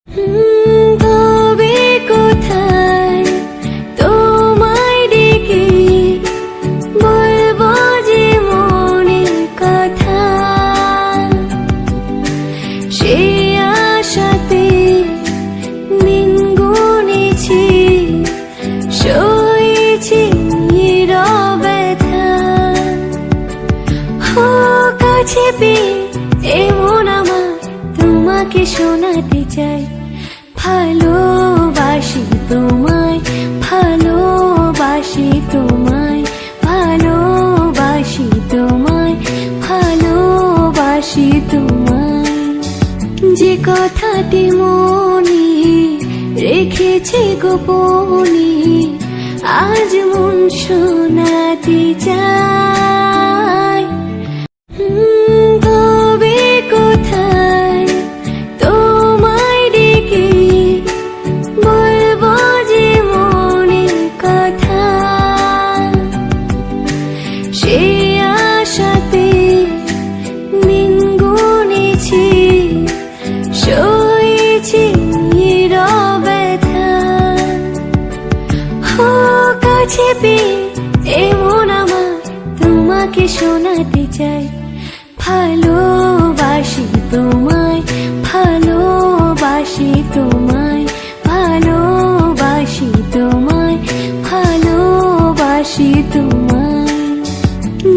তবে কোথায় তোমায় ডেকে বলবো যে মনের কথা, সে আশাতে দিন গুনেছি, সয়েছি নীরব ব্যথা। কাছে পেয়ে এমন আমার তোমাকে শোনাতে চাই, ভালোবাসি তোমায়, ভালোবাসি তোমায়, ভালোবাসি তোমায়, ভালোবাসি তোমায়। যে কথাটি মনে রেখেছি গোপনে, আজ মন শোনাতে চাই। তবে কোথায় তোমায় ডেকে বলবো যে মনের কথা, সে আশাতে দিন গুনেছি, সয়েছি নীরব ব্যথা। কাছে পেয়ে এমন আমার তোমাকে শোনাতে চাই, ভালোবাসি তোমায়, ভালোবাসি তোমায়, ভালোবাসি তোমায়, ভালোবাসি তোমায়।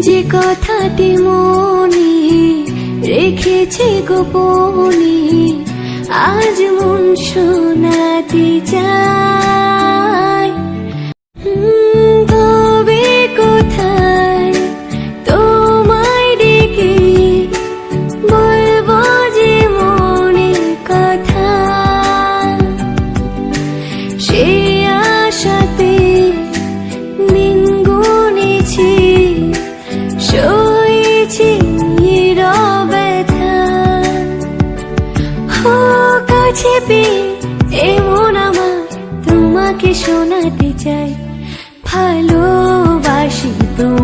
যে কথাটি মনে রেখেছি গোপনে, আজ মন শোনাতে চাই। তবে কোথায় তোমায় ডেকে বলবো যে মনের কথা, সে আশাতে দিন গুনেছি, সয়েছি নীরব ব্যথা। কাছে পেয়ে এমন আমার তোমাকে শোনাতে চাই, ভালোবাসি তোমায়।